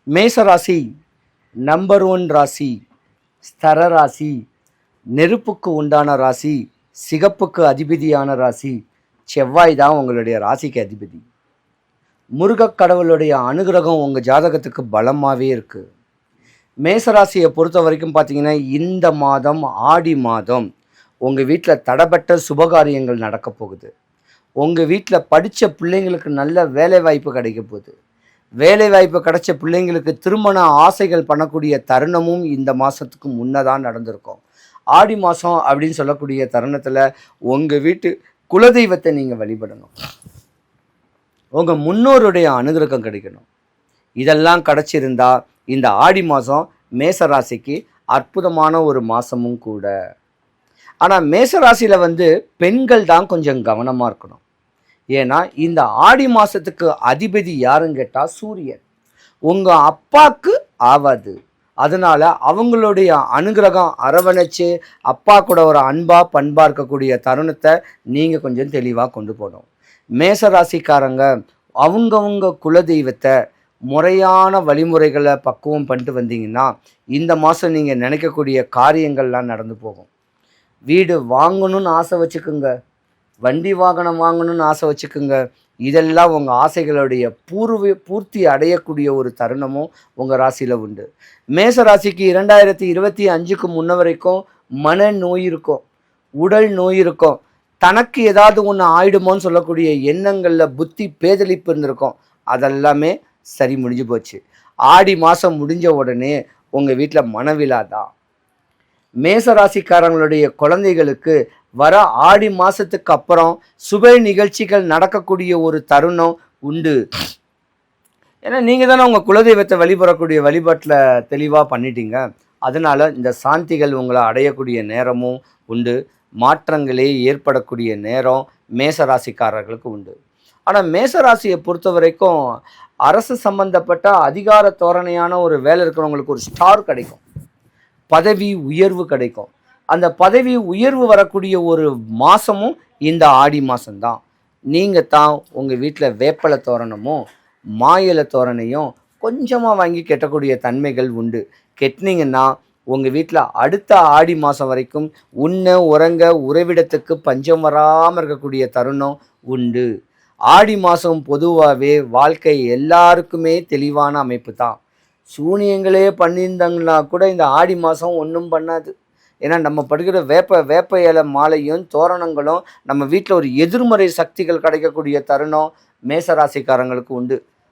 மேசராசி நம்பர் 1 ராசி, ஸ்தர ராசி, நெருப்புக்கு உண்டான ராசி, சிகப்புக்கு அதிபதியான ராசி. செவ்வாய் தான் உங்களுடைய ராசிக்கு அதிபதி. முருகக் கடவுளுடைய அனுகிரகம் உங்கள் ஜாதகத்துக்கு பலமாகவே இருக்குது. மேசராசியை பொறுத்த வரைக்கும் பார்த்தீங்கன்னா, இந்த மாதம் ஆடி மாதம் உங்கள் வீட்டில் தடைப்பட்ட சுபகாரியங்கள் நடக்க போகுது. உங்கள் வீட்டில் படித்த பிள்ளைங்களுக்கு நல்ல வேலை வாய்ப்பு கிடைக்க போகுது. வேலை வாய்ப்பு கிடைச்ச பிள்ளைங்களுக்கு திருமண ஆசைகள் பண்ணக்கூடிய தருணமும் இந்த மாதத்துக்கு முன்னதான் நடந்திருக்கும். ஆடி மாதம் அப்படின்னு சொல்லக்கூடிய தருணத்தில் உங்கள் வீட்டு குலதெய்வத்தை நீங்கள் வழிபடணும். உங்கள் முன்னோருடைய அனுகிரகம் கிடைக்கணும். இதெல்லாம் கிடச்சிருந்தா இந்த ஆடி மாதம் மேசராசிக்கு அற்புதமான ஒரு மாதமும் கூட. ஆனால் மேசராசியில் பெண்கள் தான் கொஞ்சம் கவனமாக இருக்கணும். ஏன்னா இந்த ஆடி மாதத்துக்கு அதிபதி யாருன்னு கேட்டால் சூரியன். உங்கள் அப்பாவுக்கு ஆவாது. அதனால் அவங்களுடைய அனுகிரகம் அரவணைச்சு அப்பா கூட ஒரு அன்பாக பண்பாக இருக்கக்கூடிய தருணத்தை நீங்கள் கொஞ்சம் தெளிவாக கொண்டு போகணும். மேசராசிக்காரங்க அவங்கவுங்க குலதெய்வத்தை முறையான வழிமுறைகளை பக்குவம் பண்ணிட்டு வந்தீங்கன்னா இந்த மாதம் நீங்கள் நினைக்கக்கூடிய காரியங்கள்லாம் நடந்து போகும். வீடு வாங்கணும்னு ஆசை வச்சுக்குங்க, வண்டி வாகனம் வாங்கணும்னு ஆசை வச்சுக்குங்க. இதெல்லாம் உங்கள் ஆசைகளுடைய பூர்த்தி அடையக்கூடிய ஒரு தருணமும் உங்கள் ராசியில் உண்டு. மேச ராசிக்கு 2025க்கு முன்ன வரைக்கும் மன நோய் இருக்கும், உடல் நோய் இருக்கும், தனக்கு ஏதாவது ஒன்று ஆயிடுமோன்னு சொல்லக்கூடிய எண்ணங்களில் புத்தி பேதலிப்பு இருந்திருக்கும். அதெல்லாமே சரி முடிஞ்சு போச்சு. ஆடி மாதம் முடிஞ்ச உடனே உங்கள் வீட்டில் மனவிழா தான். மேசராசிக்காரங்களுடைய குழந்தைகளுக்கு வர ஆடி மாதத்துக்கு அப்புறம் சுப நிகழ்ச்சிகள் நடக்கக்கூடிய ஒரு தருணம் உண்டு. ஏன்னா நீங்கள் தானே உங்கள் குலதெய்வத்தை வழிபடக்கூடிய வழிபாட்டில் தெளிவாக பண்ணிட்டீங்க. அதனால் இந்த சாந்திகள் உங்களை அடையக்கூடிய நேரமும் உண்டு. மாற்றங்களே ஏற்படக்கூடிய நேரம் மேசராசிக்காரர்களுக்கு உண்டு. ஆனால் மேசராசியை பொறுத்த வரைக்கும் அரசு சம்பந்தப்பட்ட அதிகார தோரணையான ஒரு வேலை இருக்கிறவங்களுக்கு ஒரு ஸ்டார் கிடைக்கும், பதவி உயர்வு கிடைக்கும். அந்த பதவி உயர்வு வரக்கூடிய ஒரு மாதமும் இந்த ஆடி மாதம்தான். நீங்கள் தான் உங்கள் வீட்டில் வேப்பலை தோரணமும் மாயிலை தோரணையும் கொஞ்சமாக வாங்கி கெட்டக்கூடிய தன்மைகள் உண்டு. கெட்டினீங்கன்னா உங்கள் வீட்டில் அடுத்த ஆடி மாதம் வரைக்கும் உண்ண உறங்க உறைவிடத்துக்கு பஞ்சம் வராமல் இருக்கக்கூடிய தருணம் உண்டு. ஆடி மாதம் பொதுவாகவே வாழ்க்கை எல்லாருக்குமே தெளிவான அமைப்பு தான். சூனியங்களே பண்ணியிருந்தாங்கன்னா கூட இந்த ஆடி மாதம் ஒன்றும் பண்ணாது. ஏன்னா நம்ம படுகிற வேப்ப இலை மாலையும் தோரணங்களும் நம்ம வீட்டில் ஒரு எதிர்மறை சக்திகள் கிடைக்கக்கூடிய தருணம் மேசராசிக்காரங்களுக்கு உண்டு.